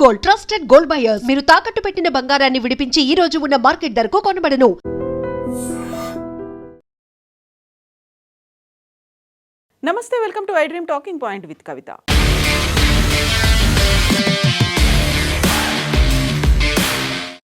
Gold, trusted gold buyers. మీరు తాకట్టు పెట్టిన బంగారాన్ని విడిపించి ఈ రోజు ఉన్న మార్కెట్ ధరకు కొనబడను. నమస్తే, welcome to I dream talking point with Kavitha.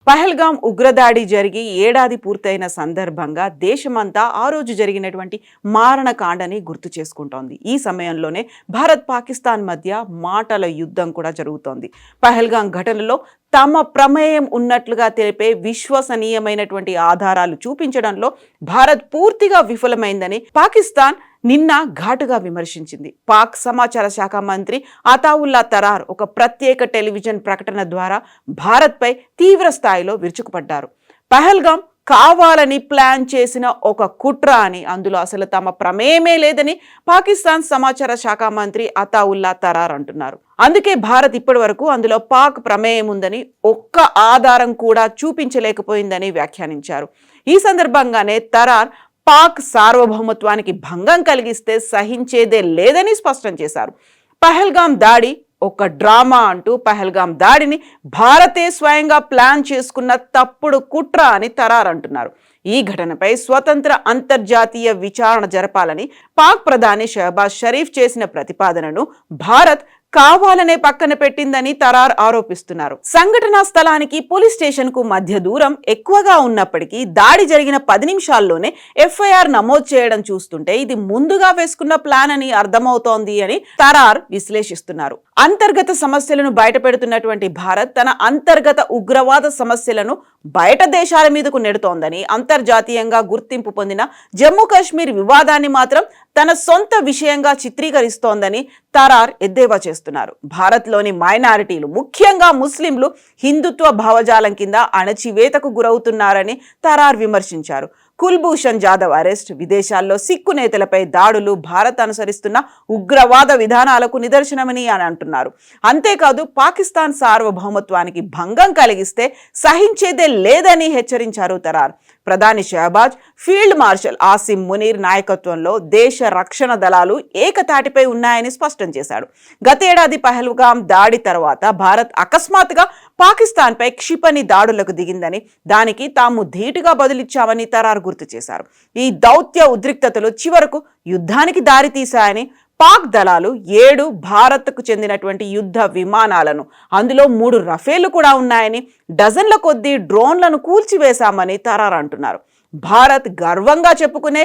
Pahalgam ఉగ్రదాడి జరిగి ఏడాది పూర్తయిన సందర్భంగా దేశమంతా ఆ రోజు జరిగినటువంటి మారణకాండని గుర్తు చేసుకుంటోంది. ఈ సమయంలోనే భారత్ పాకిస్తాన్ మధ్య మాటల యుద్ధం కూడా జరుగుతోంది. పహల్గామ్ ఘటనలో తమ ప్రమేయం ఉన్నట్లుగా తెలిపే విశ్వసనీయమైనటువంటి ఆధారాలు చూపించడంలో భారత్ పూర్తిగా విఫలమైందని పాకిస్తాన్ నిన్న ఘాటుగా విమర్శించింది. పాక్ సమాచార శాఖ మంత్రి అతావుల్లా తరార్ ఒక ప్రత్యేక టెలివిజన్ ప్రకటన ద్వారా భారత్పై తీవ్ర స్థాయిలో విరుచుకుపడ్డారు. పహల్గామ్ కావాలని ప్లాన్ చేసిన ఒక కుట్ర అని, అందులో అసలు తమ ప్రమేయమే లేదని పాకిస్తాన్ సమాచార శాఖ మంత్రి అతావుల్లా తరార్ అంటున్నారు. అందుకే భారత్ ఇప్పటి వరకు అందులో పాక్ ప్రమేయం ఉందని ఒక్క ఆధారం కూడా చూపించలేకపోయిందని వ్యాఖ్యానించారు. ఈ సందర్భంగానే తరార్ పాక్ సార్వభౌమత్వానికి భంగం కలిగిస్తే సహించేదే లేదని స్పష్టం చేశారు. పహల్గామ్ దాడి ఒక డ్రామా అంటూ పహల్గామ్ దాడిని భారతే స్వయంగా ప్లాన్ చేసుకున్న తప్పుడు కుట్ర అని తరార్ అంటున్నారు. ఈ ఘటనపై స్వతంత్ర అంతర్జాతీయ విచారణ జరపాలని పాక్ ప్రధాని షహబాజ్ షరీఫ్ చేసిన ప్రతిపాదనను భారత్ కావాలనే పక్కన పెట్టిందని తరార్ ఆరోపిస్తున్నారు. సంఘటనా స్థలానికి పోలీస్ స్టేషన్ కు మధ్య దూరం ఎక్కువగా ఉన్నప్పటికీ దాడి జరిగిన 10 నిమిషాల్లోనే ఎఫ్ఐఆర్ నమోదు చేయడం చూస్తుంటే ఇది ముందుగా వేసుకున్న ప్లాన్ అని అర్థమవుతోంది అని తరార్ విశ్లేషిస్తున్నారు. అంతర్గత సమస్యలను బయటపెడుతున్నటువంటి భారత్ తన అంతర్గత ఉగ్రవాద సమస్యలను బయట దేశాల మీదకు నెడుతోందని, అంతర్జాతీయంగా గుర్తింపు పొందిన జమ్మూ కాశ్మీర్ వివాదాన్ని మాత్రం తన సొంత విషయంగా చిత్రీకరిస్తోందని తరార్ ఎద్దేవా చేస్తున్నారు. భారత్లోని మైనారిటీలు, ముఖ్యంగా ముస్లింలు హిందుత్వ భావజాలం కింద అణచివేతకు గురవుతున్నారని తరార్ విమర్శించారు. కుల్భూషణ్ జాదవ్ అరెస్ట్, విదేశాల్లో సిక్కు నేతలపై దాడులు భారత్ అనుసరిస్తున్న ఉగ్రవాద విధానాలకు నిదర్శనమని అని అంటున్నారు. అంతేకాదు పాకిస్తాన్ సార్వభౌమత్వానికి భంగం కలిగిస్తే సహించేదే లేదని హెచ్చరించారు తరార్. ప్రధాని షహబాజ్, ఫీల్డ్ మార్షల్ ఆసిమ్ మునీర్ నాయకత్వంలో దేశ రక్షణ దళాలు ఏకతాటిపై ఉన్నాయని స్పష్టం చేశాడు. గతేడాది పహల్గామ్ దాడి తర్వాత భారత్ అకస్మాత్తుగా పాకిస్తాన్పై క్షిపణి దాడులకు దిగిందని, దానికి తాము ధీటుగా బదులిచ్చామని తరార్ గుర్తు చేశారు. ఈ దౌత్య ఉద్రిక్తతలు చివరకు యుద్ధానికి దారితీశాయని, పాక్ దళాలు 7 భారత్కు చెందినటువంటి యుద్ధ విమానాలను, అందులో 3 రఫేళ్లు కూడా ఉన్నాయని, డజన్ల కొద్దీ డ్రోన్లను కూల్చివేశామని తరార్ అంటున్నారు. భారత్ గర్వంగా చెప్పుకునే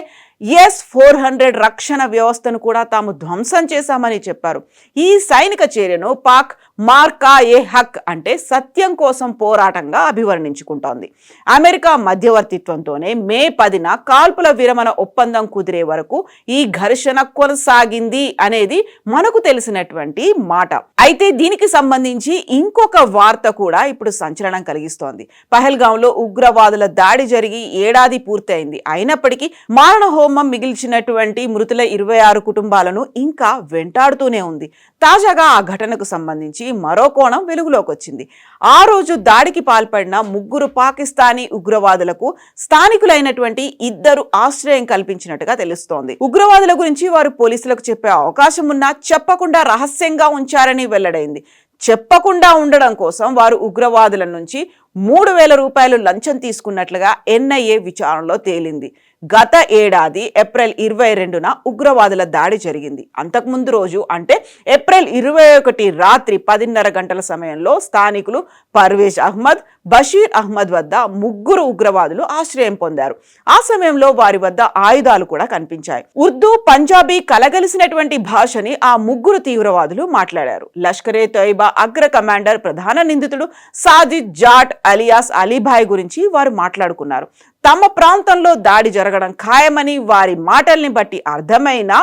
S-400 రక్షణ వ్యవస్థను కూడా తాము ధ్వంసం చేశామని చెప్పారు. ఈ సైనిక చర్యను పాక్ మార్కా-ఏ-హక్ అంటే సత్యం కోసం పోరాటంగా అభివర్ణించుకుంటోంది. అమెరికా మధ్యవర్తిత్వంతోనే మే 10న కాల్పుల విరమణ ఒప్పందం కుదిరే వరకు ఈ ఘర్షణ కొనసాగింది అనేది మనకు తెలిసినటువంటి మాట. అయితే దీనికి సంబంధించి ఇంకొక వార్త కూడా ఇప్పుడు సంచలనం కలిగిస్తోంది. పహల్గామ్లో ఉగ్రవాదుల దాడి జరిగి ఏడాది పూర్తయింది. అయినప్పటికీ మారణ హోమం మిగిల్చినటువంటి మృతుల 26 కుటుంబాలను ఇంకా వెంటాడుతూనే ఉంది. తాజాగా ఆ ఘటనకు సంబంధించి మరో కోణం వెలుగులోకి వచ్చింది. ఆ రోజు దాడికి పాల్పడిన 3 పాకిస్తానీ ఉగ్రవాదులకు స్థానికులైనటువంటి 2 ఆశ్రయం కల్పించినట్టుగా తెలుస్తోంది. ఉగ్రవాదుల గురించి వారు పోలీసులకు చెప్పే అవకాశం ఉన్నా చెప్పకుండా రహస్యంగా ఉంచారని వెల్లడైంది. చెప్పకుండా ఉండడం కోసం వారు ఉగ్రవాదుల నుంచి 3,000 రూపాయలు లంచం తీసుకున్నట్లుగా NIA విచారణలో తేలింది. గత ఏడాది ఏప్రిల్ 22న ఉగ్రవాదుల దాడి జరిగింది. అంతకుముందు రోజు అంటే ఏప్రిల్ 21 రాత్రి 10:30 గంటల సమయంలో స్థానికులు పర్వేజ్ అహ్మద్, బషీర్ అహ్మద్ వద్ద 3 ఉగ్రవాదులు ఆశ్రయం పొందారు. ఆ సమయంలో వారి వద్ద ఆయుధాలు కూడా కనిపించాయి. ఉర్దూ, పంజాబీ కలగలిసినటువంటి భాషని ఆ 3 తీవ్రవాదులు మాట్లాడారు. లష్కరే తోయిబా అగ్ర కమాండర్, ప్రధాన నిందితుడు సాజిద్ జాట్ అలియాస్ అలీభాయ్ గురించి వారు మాట్లాడుకున్నారు. తమ ప్రాంతంలో దాడి జరగడం ఖాయమని వారి మాటల్ని బట్టి అర్థమైనా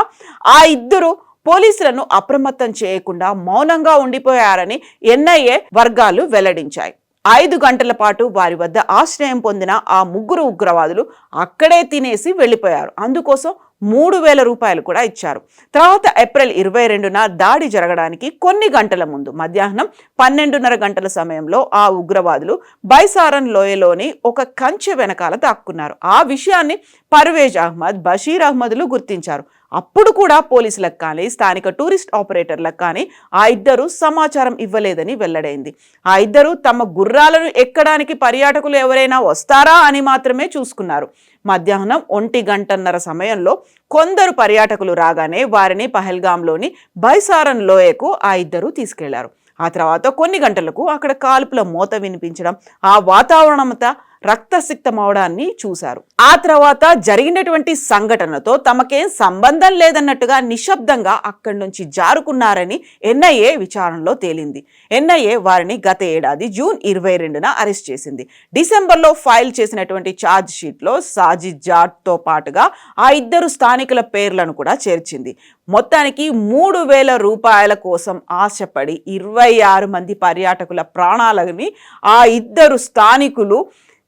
ఆ 2 పోలీసులను అప్రమత్తం చేయకుండా మౌనంగా ఉండిపోయారని NIA వర్గాలు వెల్లడించాయి. 5 గంటల పాటు వారి వద్ద ఆశ్రయం పొందిన ఆ 3 ఉగ్రవాదులు అక్కడే తినేసి వెళ్ళిపోయారు. అందుకోసం 3,000 రూపాయలు కూడా ఇచ్చారు. తర్వాత ఏప్రిల్ 22న దాడి జరగడానికి కొన్ని గంటల ముందు మధ్యాహ్నం 12:30 గంటల సమయంలో ఆ ఉగ్రవాదులు బైసారన్ లోయలోని ఒక కంచె వెనకాల దాక్కున్నారు. ఆ విషయాన్ని పర్వేజ్ అహ్మద్, బషీర్ అహ్మద్లు గుర్తించారు. అప్పుడు కూడా పోలీసులకు కానీ స్థానిక టూరిస్ట్ ఆపరేటర్లకు కానీ ఆ ఇద్దరు సమాచారం ఇవ్వలేదని వెల్లడైంది. ఆ ఇద్దరు తమ గుర్రాలను ఎక్కడానికి పర్యాటకులు ఎవరైనా వస్తారా అని మాత్రమే చూసుకున్నారు. మధ్యాహ్నం 1:30 సమయంలో కొందరు పర్యాటకులు రాగానే వారిని పహల్గాంలోని బైసారన్ లోయకు ఆ ఇద్దరు తీసుకెళ్లారు. ఆ తర్వాత కొన్ని గంటలకు అక్కడ కాల్పుల మోత వినిపించడం, ఆ వాతావరణమంతా రక్తసిక్తమవడాన్ని చూశారు. ఆ తర్వాత జరిగినటువంటి సంఘటనతో తమకేం సంబంధం లేదన్నట్టుగా నిశ్శబ్దంగా అక్కడి నుంచి జారుకున్నారని ఎన్ఐఏ విచారణలో తేలింది. ఎన్ఐఏ వారిని గత ఏడాది జూన్ 22న అరెస్ట్ చేసింది. డిసెంబర్లో ఫైల్ చేసినటువంటి ఛార్జ్ షీట్లో సాజిద్ జాట్తో పాటుగా ఆ ఇద్దరు స్థానికుల పేర్లను కూడా చేర్చింది. మొత్తానికి 3,000 రూపాయల కోసం ఆశపడి 26 మంది పర్యాటకుల ప్రాణాలని ఆ ఇద్దరు స్థానికులు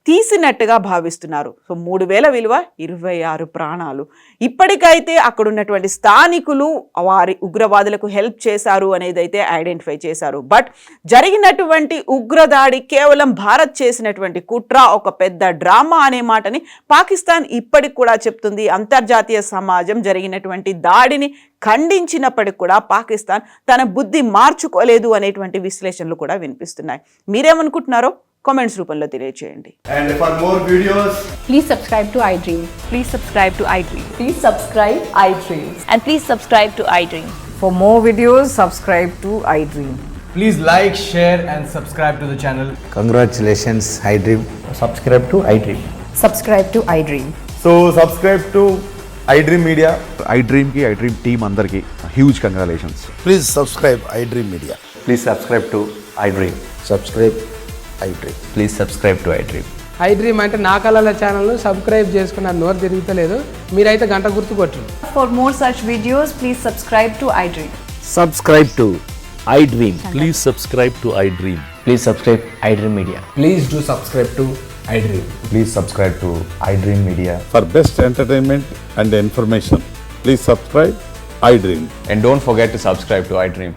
తీసినట్టుగా భావిస్తున్నారు. సో 3,000 విలువ 26 ప్రాణాలు. ఇప్పటికైతే అక్కడ ఉన్నటువంటి స్థానికులు వారి ఉగ్రవాదులకు హెల్ప్ చేశారు అనేది అయితే ఐడెంటిఫై చేశారు. బట్ జరిగినటువంటి ఉగ్రదాడి కేవలం భారత్ చేసినటువంటి కుట్ర, ఒక పెద్ద డ్రామా అనే మాటని పాకిస్తాన్ ఇప్పటికి కూడా చెప్తుంది. అంతర్జాతీయ సమాజం జరిగినటువంటి దాడిని ఖండించినప్పటికి కూడా పాకిస్తాన్ తన బుద్ధి మార్చుకోలేదు అనేటువంటి విశ్లేషణలు కూడా వినిపిస్తున్నాయి. మీరేమనుకుంటున్నారో కామెంట్స్ రూపంలో తెలియజేయండి. And for more videos, Please subscribe to iDream. Please subscribe to iDream. Please subscribe iDream. And please subscribe to iDream. For more videos, subscribe to iDream. please like, share and subscribe to the channel. Congratulations, iDream. Subscribe to iDream. Subscribe to iDream. So subscribe to iDream Media. iDream की iDream team अंदर की huge congratulations. Please subscribe iDream Media. Please subscribe to iDream. Subscribe iDream. Please subscribe to iDream. iDream అంటే నా కళల ఛానల్ను subscribe చేసుకున్న నోరు తిరుగుతలేదు. మీరైతే గంట గుర్తు కొట్టండి. For more such videos, please subscribe to iDream. Subscribe to iDream. Please subscribe to iDream. Please subscribe iDream Media. Please do subscribe to iDream. Please subscribe to iDream Media. For best entertainment and information, please subscribe iDream. And don't forget to subscribe to iDream.